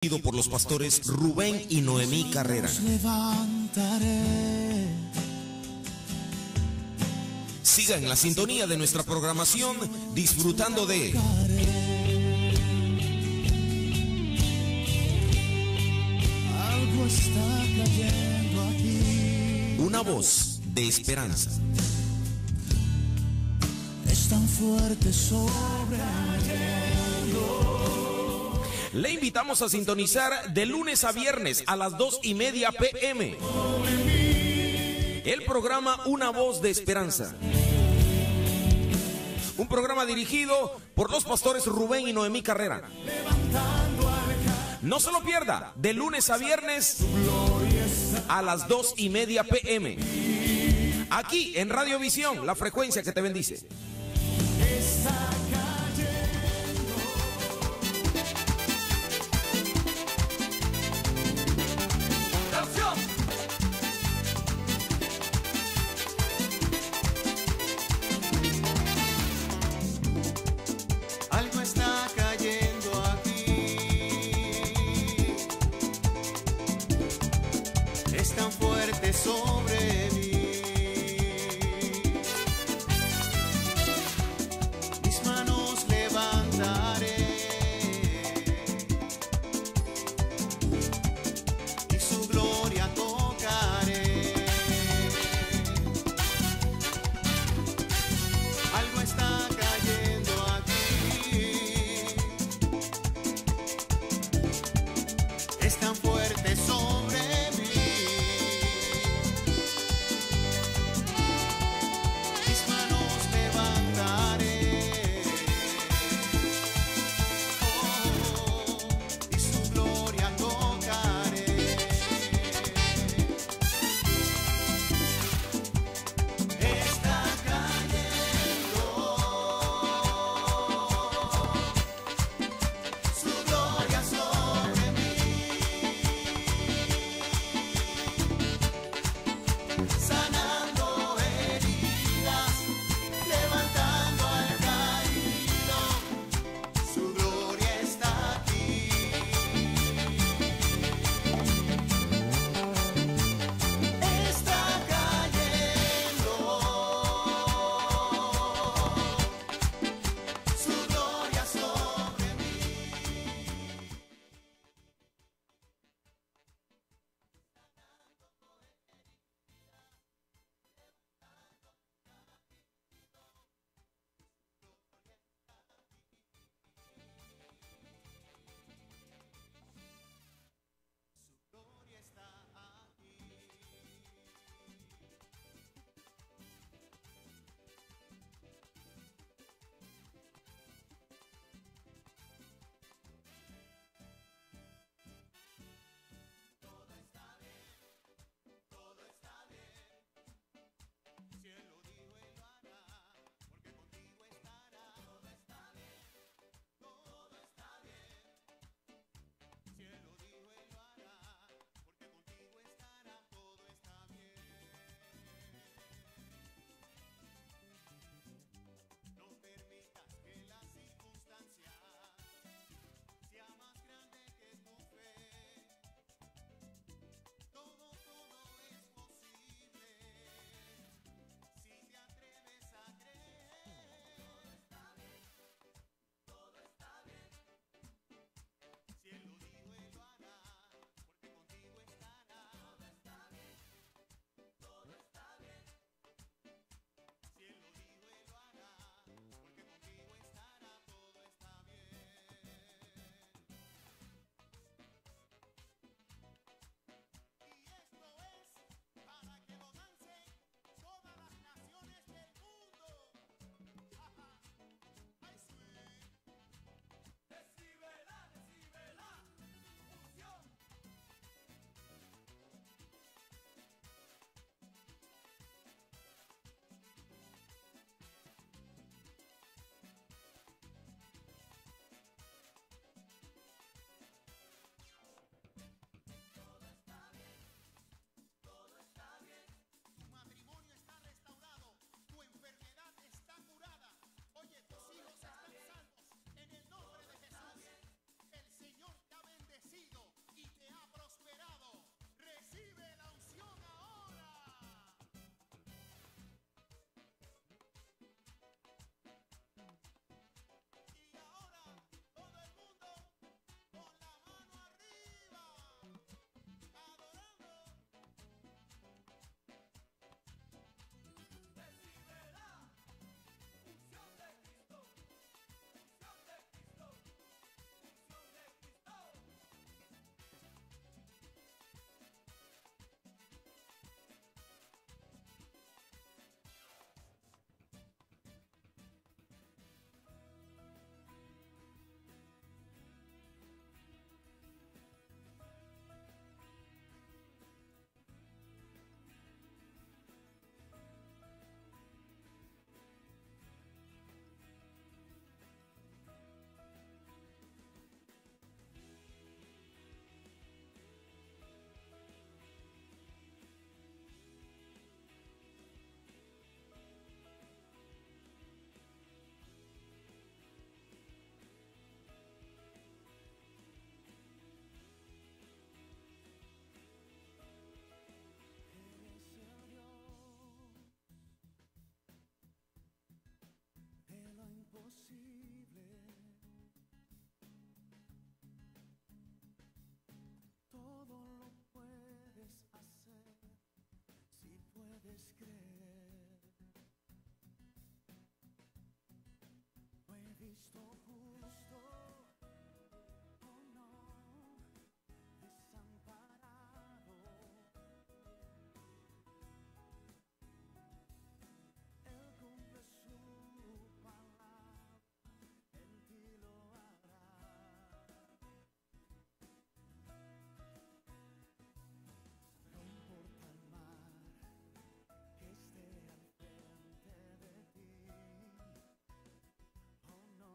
Por los pastores Rubén y Noemí Carrera. Siga en la sintonía de nuestra programación, disfrutando de Algo está cayendo aquí. Una voz de esperanza. Es tan fuerte sobre Le invitamos a sintonizar de lunes a viernes a las 2:30 p.m. el programa Una Voz de Esperanza. Un programa dirigido por los pastores Rubén y Noemí Carrera. No se lo pierda, de lunes a viernes a las 2:30 p.m. aquí en Radiovisión, la frecuencia que te bendice. algo está cayendo aquí. Es tan fuerte sobre mí. Mis manos levantaré y su gloria tocaré. Algo está cayendo aquí. Es tan fuerte sobre mí. Mis manos levantaré. Y su gloria tocaré. Está cayendo su gloria sobre mí. puedes creer. Lo he visto justo, oh no, desamparado. Él cumple su palabra, en ti lo hará. No importa el mar que esté al frente de ti, oh no,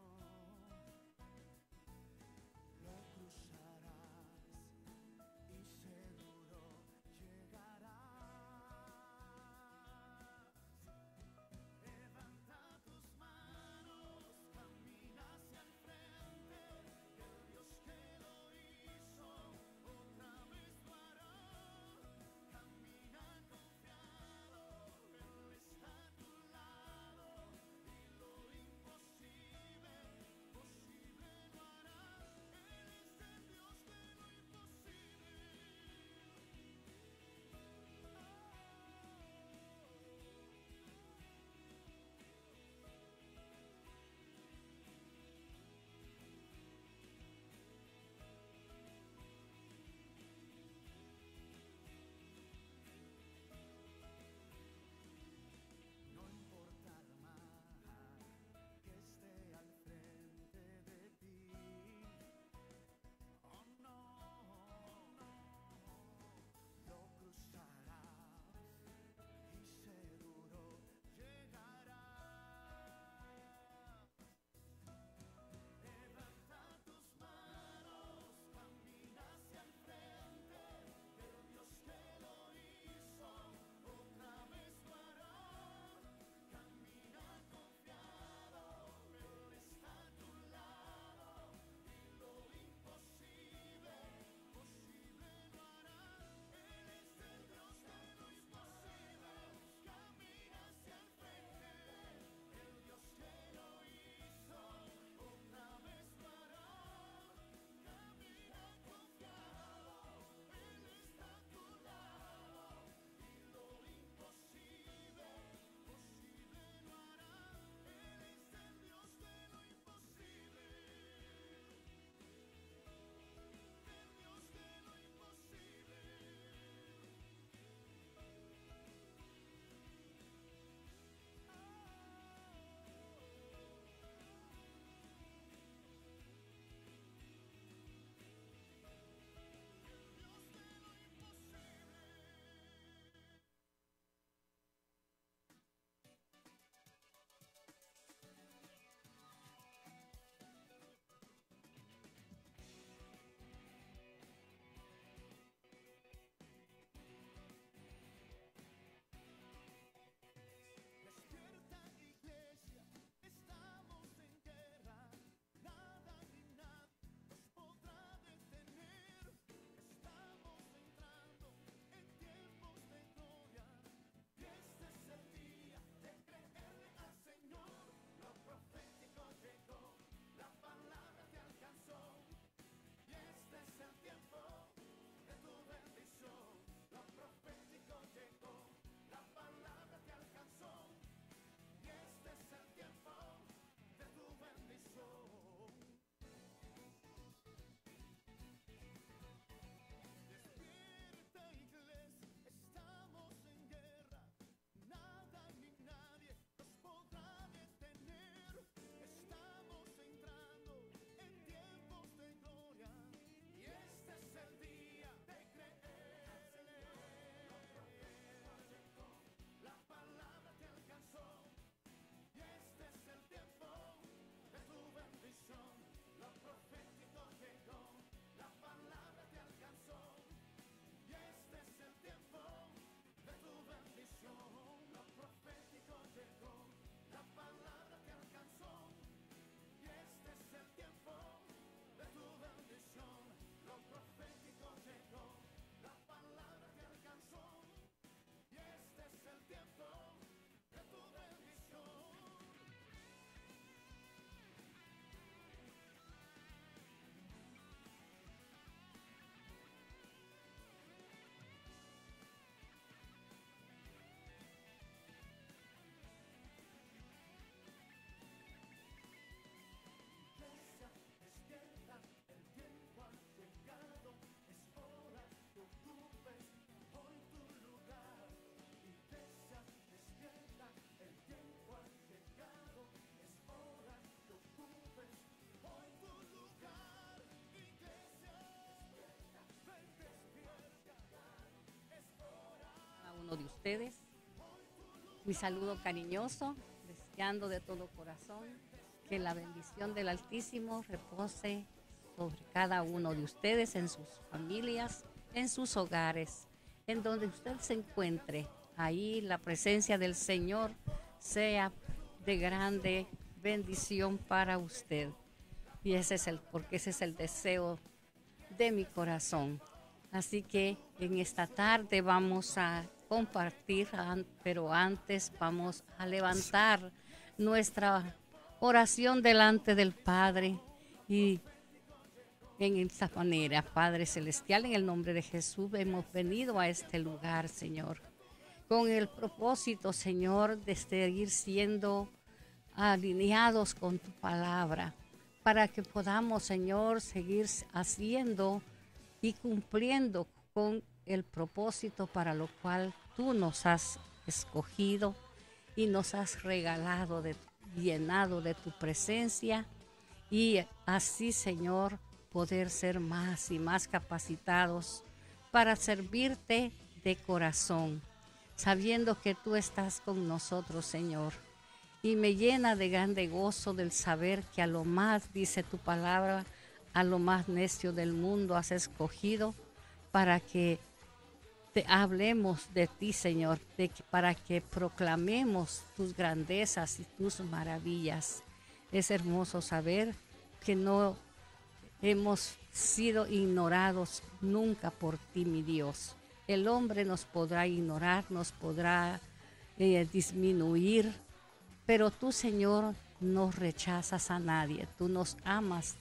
uno de ustedes. Mi saludo cariñoso, deseando de todo corazón que la bendición del Altísimo repose sobre cada uno de ustedes, en sus familias, en sus hogares, en donde usted se encuentre. Ahí la presencia del Señor sea de grande bendición para usted. Y porque ese es el deseo de mi corazón. Así que en esta tarde vamos a compartir, pero antes vamos a levantar nuestra oración delante del Padre. Y en esta manera, Padre Celestial, en el nombre de Jesús, hemos venido a este lugar, Señor, con el propósito, Señor, de seguir siendo alineados con tu palabra, para que podamos, Señor, seguir haciendo y cumpliendo con el propósito para lo cual tú nos has escogido y nos has regalado, llenado de tu presencia, y así, Señor, poder ser más y más capacitados para servirte de corazón, sabiendo que tú estás con nosotros, Señor. Y me llena de grande gozo del saber que a lo más, dice tu palabra, a lo más necio del mundo has escogido para que te hablemos de ti, Señor, para que proclamemos tus grandezas y tus maravillas. Es hermoso saber que no hemos sido ignorados nunca por ti, mi Dios. El hombre nos podrá ignorar, nos podrá disminuir, pero tú, Señor, no rechazas a nadie. Tú nos amas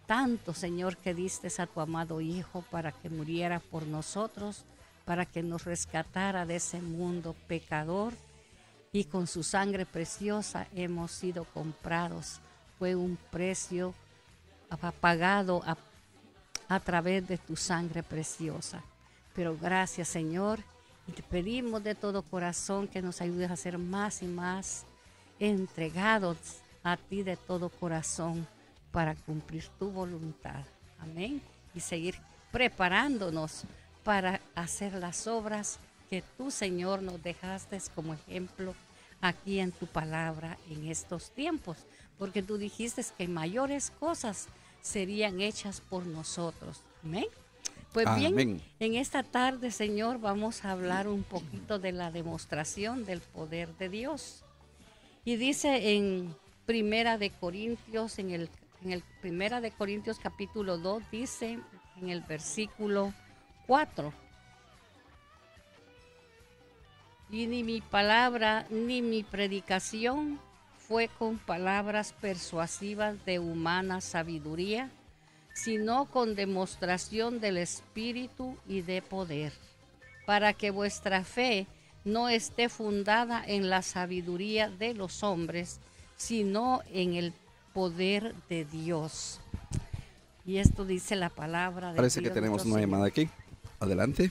tanto, Señor, que diste a tu amado Hijo para que muriera por nosotros, para que nos rescatara de ese mundo pecador, y con su sangre preciosa hemos sido comprados. Fue un precio pagado a través de tu sangre preciosa. Pero gracias, Señor, y te pedimos de todo corazón que nos ayudes a ser más y más entregados a ti de todo corazón para cumplir tu voluntad. Amén. Y seguir preparándonos para hacer las obras que tú, Señor, nos dejaste como ejemplo aquí en tu palabra en estos tiempos, porque tú dijiste que mayores cosas serían hechas por nosotros. Amén. Pues bien, Amén. en esta tarde, Señor, vamos a hablar un poquito de la demostración del poder de Dios. Y dice en Primera de Corintios, en el Primera de Corintios capítulo 2, dice en el versículo 4: y ni mi palabra ni mi predicación fue con palabras persuasivas de humana sabiduría, sino con demostración del Espíritu y de poder, para que vuestra fe no esté fundada en la sabiduría de los hombres, sino en el poder de Dios. Y esto dice la palabra de Parece Dios. que tenemos nuestro una Señor. llamada aquí. Adelante.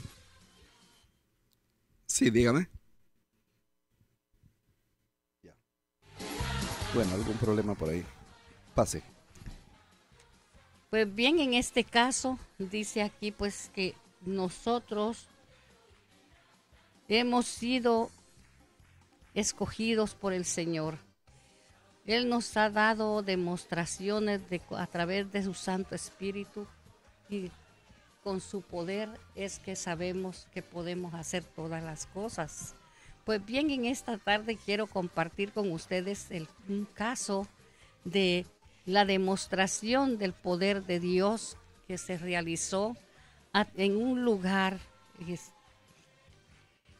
Sí, dígame. Ya. Bueno, algún problema por ahí. Pase. Pues bien, en este caso dice aquí pues que nosotros hemos sido escogidos por el Señor. Él nos ha dado demostraciones a través de su Santo Espíritu, y con su poder es que sabemos que podemos hacer todas las cosas. Pues bien, en esta tarde quiero compartir con ustedes un caso de la demostración del poder de Dios que se realizó en un lugar,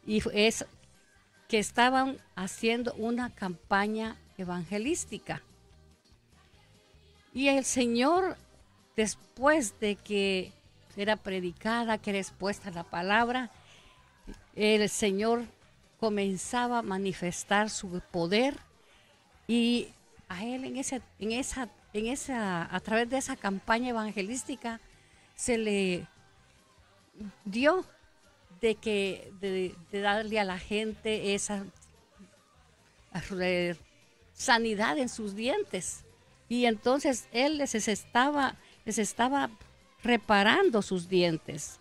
y es que estaban haciendo una campaña evangelística. Y el Señor, después de que era predicada, que era expuesta la palabra, el Señor comenzaba a manifestar su poder, y a él a través de esa campaña evangelística se le dio de darle a la gente esa sanidad en sus dientes. Y entonces él les estaba reparando sus dientes,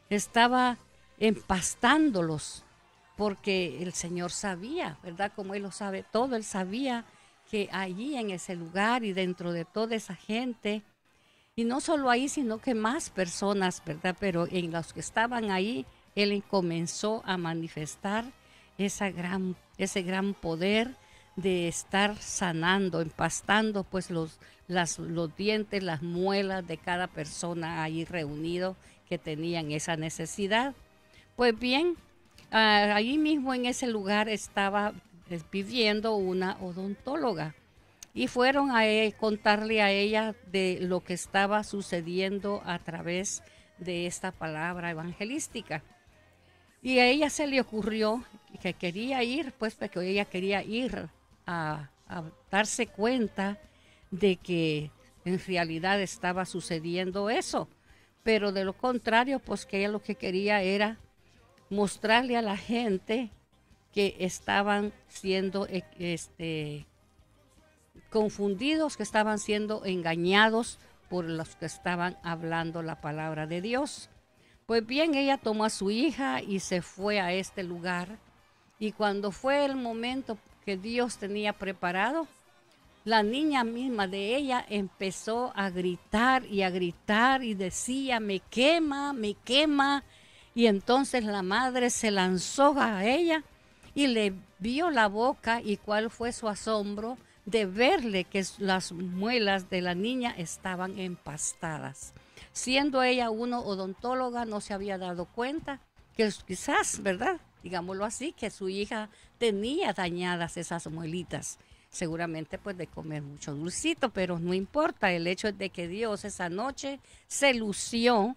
estaba empastándolos, porque el Señor sabía, ¿verdad? Como Él lo sabe todo, Él sabía que allí en ese lugar y dentro de toda esa gente, y no solo ahí, sino que más personas, ¿verdad? Pero en los que estaban ahí, Él comenzó a manifestar ese gran poder de estar sanando, empastando pues los dientes, las muelas de cada persona ahí reunido que tenían esa necesidad. Pues bien, ahí mismo en ese lugar estaba viviendo una odontóloga y fueron a contarle a ella de lo que estaba sucediendo a través de esta palabra evangelística. Y a ella se le ocurrió que quería ir, pues porque ella quería ir a darse cuenta de que en realidad estaba sucediendo eso. Pero de lo contrario, pues que ella lo que quería era mostrarle a la gente que estaban siendo confundidos, que estaban siendo engañados por los que estaban hablando la palabra de Dios. Pues bien, ella tomó a su hija y se fue a este lugar. Y cuando fue el momento que Dios tenía preparado, la niña misma de ella empezó a gritar y decía, me quema, me quema. Y entonces la madre se lanzó a ella y le vio la boca, y cuál fue su asombro de verle que las muelas de la niña estaban empastadas. Siendo ella una odontóloga, no se había dado cuenta que quizás, ¿verdad? Digámoslo así, que su hija tenía dañadas esas muelitas. Seguramente pues de comer mucho dulcito, pero no importa. El hecho es de que Dios esa noche se lució,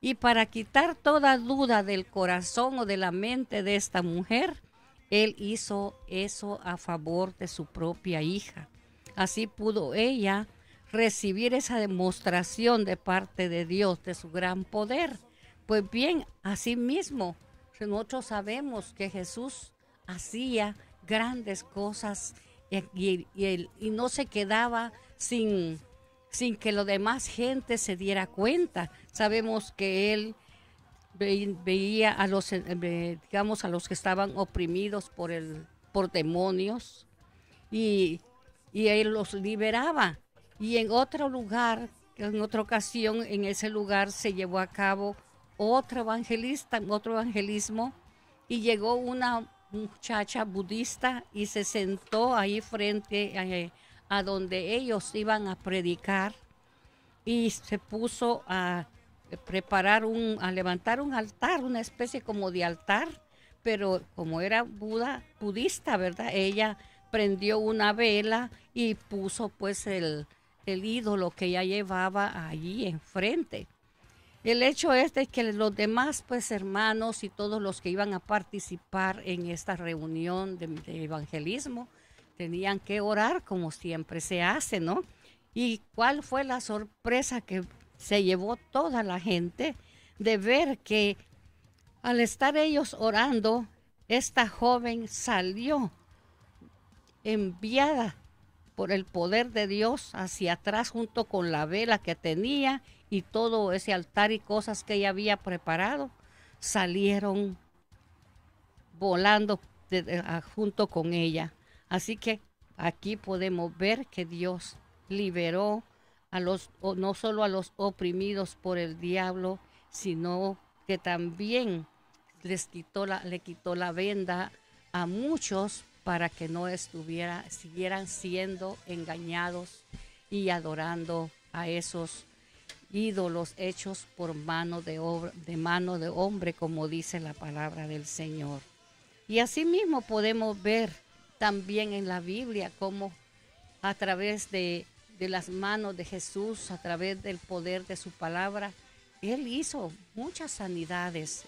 y para quitar toda duda del corazón o de la mente de esta mujer, Él hizo eso a favor de su propia hija. Así pudo ella recibir esa demostración de parte de Dios, de su gran poder. Pues bien, así mismo, nosotros sabemos que Jesús hacía grandes cosas y no se quedaba sin que la demás gente se diera cuenta. Sabemos que Él veía a los, digamos, a los que estaban oprimidos por demonios, y Él los liberaba. Y en otro lugar, en otra ocasión, en ese lugar se llevó a cabo otro evangelismo, y llegó una muchacha budista y se sentó ahí frente a donde ellos iban a predicar, y se puso a a levantar un altar, una especie como de altar, pero como era budista, ¿verdad? Ella prendió una vela y puso pues el ídolo que ella llevaba allí enfrente. El hecho es de que los demás pues hermanos y todos los que iban a participar en esta reunión de evangelismo tenían que orar como siempre se hace, ¿no? ¿Y cuál fue la sorpresa que se llevó toda la gente de ver que al estar ellos orando, esta joven salió enviada por el poder de Dios hacia atrás junto con la vela que tenía y todo ese altar y cosas que ella había preparado? Salieron volando junto con ella. Así que aquí podemos ver que Dios liberó no solo a los oprimidos por el diablo, sino que también le quitó la venda a muchos para que no siguieran siendo engañados y adorando a esos ídolos hechos por mano de hombre, como dice la palabra del Señor. Y asimismo podemos ver también en la Biblia cómo a través de las manos de Jesús, a través del poder de su palabra, Él hizo muchas sanidades.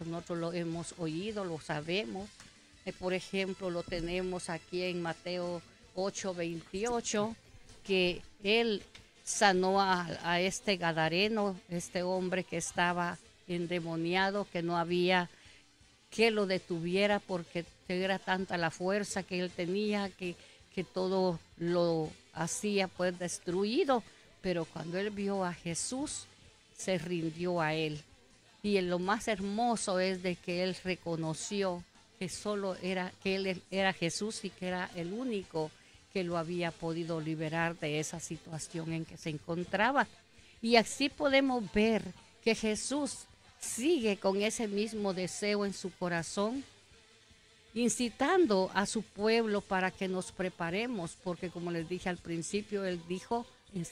Nosotros lo hemos oído, lo sabemos. Por ejemplo, lo tenemos aquí en Mateo 8:28, que Él sanó a este gadareno, este hombre que estaba endemoniado, que no había que lo detuviera porque era tanta la fuerza que él tenía, que todo lo hacía pues destruido. Pero cuando él vio a Jesús, se rindió a él. Y lo más hermoso es de que él reconoció que que él era Jesús y que era el único que lo había podido liberar de esa situación en que se encontraba. Y así podemos ver que Jesús sigue con ese mismo deseo en su corazón, incitando a su pueblo para que nos preparemos, porque como les dije al principio, él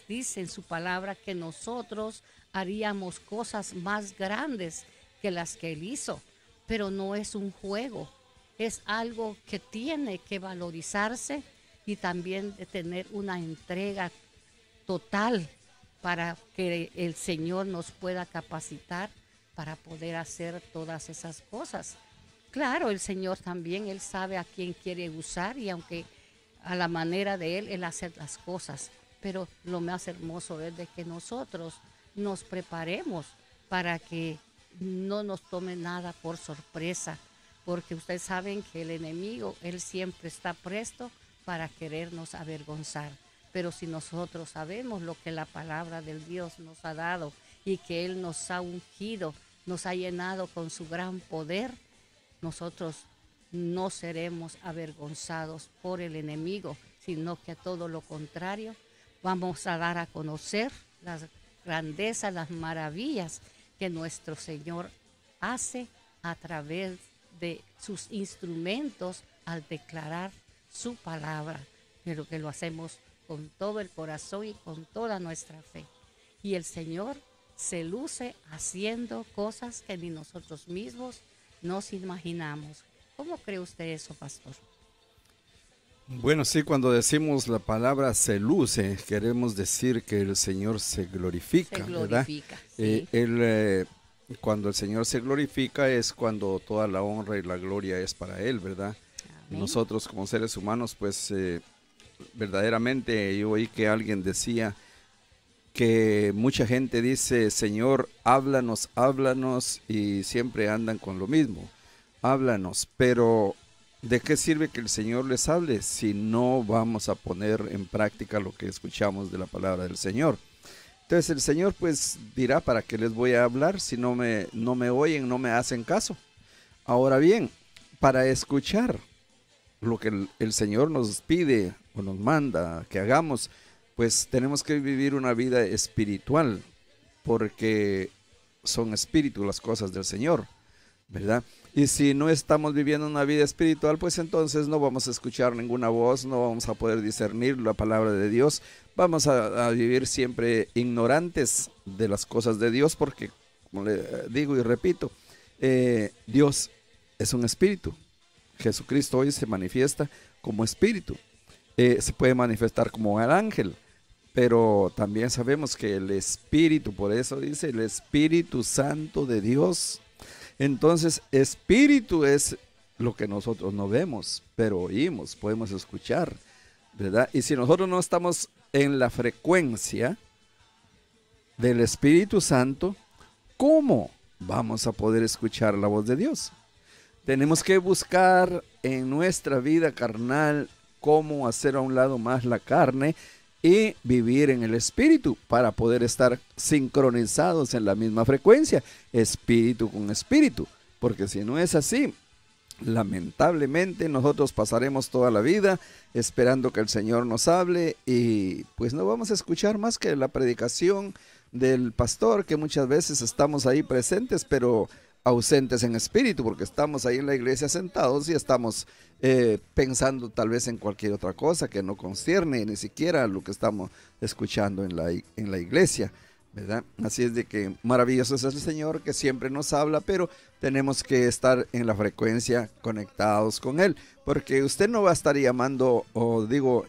dice en su palabra que nosotros haríamos cosas más grandes que las que él hizo, pero no es un juego, es algo que tiene que valorizarse y también de tener una entrega total para que el Señor nos pueda capacitar para poder hacer todas esas cosas. Claro, el Señor también, Él sabe a quién quiere usar y aunque a la manera de Él hace las cosas, pero lo más hermoso es de que nosotros nos preparemos para que no nos tome nada por sorpresa, porque ustedes saben que el enemigo, él siempre está presto para querernos avergonzar. Pero si nosotros sabemos lo que la palabra del Dios nos ha dado y que Él nos ha ungido, nos ha llenado con su gran poder, nosotros no seremos avergonzados por el enemigo, sino que todo lo contrario, vamos a dar a conocer las grandezas, las maravillas que nuestro Señor hace a través de sus instrumentos al declarar su palabra, pero que lo hacemos con todo el corazón y con toda nuestra fe. Y el Señor se luce haciendo cosas que ni nosotros mismos nos imaginamos. ¿Cómo cree usted eso, pastor? Bueno, sí, cuando decimos la palabra se luce, queremos decir que el Señor se glorifica, Se ¿verdad? glorifica, sí. Cuando el Señor se glorifica es cuando toda la honra y la gloria es para Él, ¿verdad? Amén. Nosotros como seres humanos, pues verdaderamente yo oí que alguien decía que mucha gente dice, Señor, háblanos, háblanos, y siempre andan con lo mismo, háblanos, pero ¿de qué sirve que el Señor les hable si no vamos a poner en práctica lo que escuchamos de la palabra del Señor? Entonces el Señor pues dirá, ¿para qué les voy a hablar si no me oyen, no me hacen caso? Ahora bien, para escuchar lo que el Señor nos pide o nos manda que hagamos, pues tenemos que vivir una vida espiritual, porque son espíritu las cosas del Señor, ¿verdad? Y si no estamos viviendo una vida espiritual, pues entonces no vamos a escuchar ninguna voz, no vamos a poder discernir la palabra de Dios, vamos a vivir siempre ignorantes de las cosas de Dios, porque, como le digo y repito, Dios es un espíritu. Jesucristo hoy se manifiesta como espíritu, se puede manifestar como el ángel, pero también sabemos que el espíritu, por eso dice el Espíritu Santo de Dios. Entonces, espíritu es lo que nosotros no vemos, pero oímos, podemos escuchar, ¿verdad? Y si nosotros no estamos en la frecuencia del Espíritu Santo, ¿cómo vamos a poder escuchar la voz de Dios? Tenemos que buscar en nuestra vida carnal cómo hacer a un lado más la carne y vivir en el espíritu para poder estar sincronizados en la misma frecuencia, espíritu con espíritu, porque si no es así, lamentablemente nosotros pasaremos toda la vida esperando que el Señor nos hable y pues no vamos a escuchar más que la predicación del pastor, que muchas veces estamos ahí presentes, pero ausentes en espíritu, porque estamos ahí en la iglesia sentados y estamos pensando tal vez en cualquier otra cosa que no concierne ni siquiera lo que estamos escuchando en la iglesia, ¿verdad? Así es de que maravilloso es el Señor que siempre nos habla, pero tenemos que estar en la frecuencia conectados con Él, porque usted no va a estar llamando, o digo,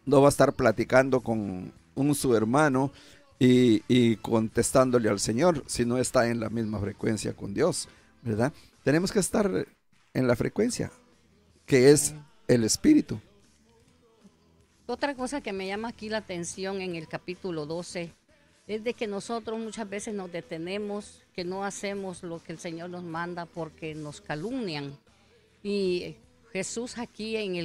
no va a estar platicando con su hermano y contestándole al Señor si no está en la misma frecuencia con Dios, ¿verdad? Tenemos que estar en la frecuencia que es el Espíritu. Otra cosa que me llama aquí la atención en el capítulo 12 es de que nosotros muchas veces nos detenemos, que no hacemos lo que el Señor nos manda porque nos calumnian. Y Jesús aquí en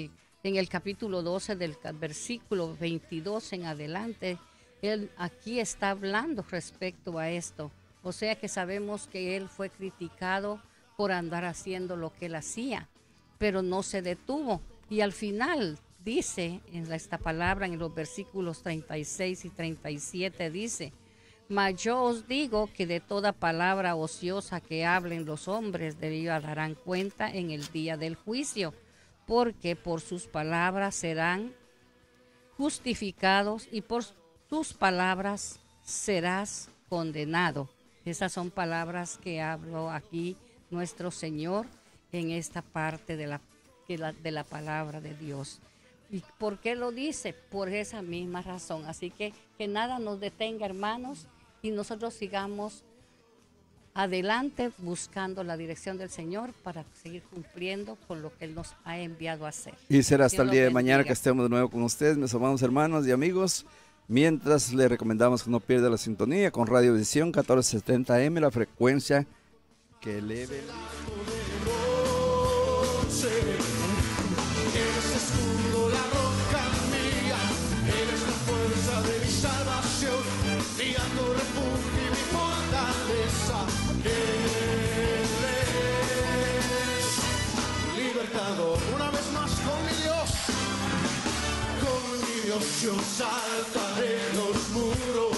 el capítulo 12 del versículo 22 en adelante, Él aquí está hablando respecto a esto. O sea que sabemos que él fue criticado por andar haciendo lo que él hacía, pero no se detuvo. Y al final dice en esta palabra, en los versículos 36 y 37, dice: mas yo os digo que de toda palabra ociosa que hablen los hombres, de ello darán cuenta en el día del juicio, porque por sus palabras serán justificados y por tus palabras serás condenado. Esas son palabras que habló aquí nuestro Señor en esta parte de la palabra de Dios. ¿Y por qué lo dice? Por esa misma razón. Así que nada nos detenga, hermanos, y nosotros sigamos adelante buscando la dirección del Señor para seguir cumpliendo con lo que Él nos ha enviado a hacer. Y será hasta el Dios día de los mañana bendiga. que estemos de nuevo con ustedes, mis amados hermanos y amigos. Mientras le recomendamos que no pierda la sintonía con Radio Visión 1470M, la frecuencia que eleve. Eres escudo, la roca mía, eres la fuerza de mi salvación, mi alto refugio y mi fortaleza. Eres libertador, una vez más con mi Dios yo saltaré los muros.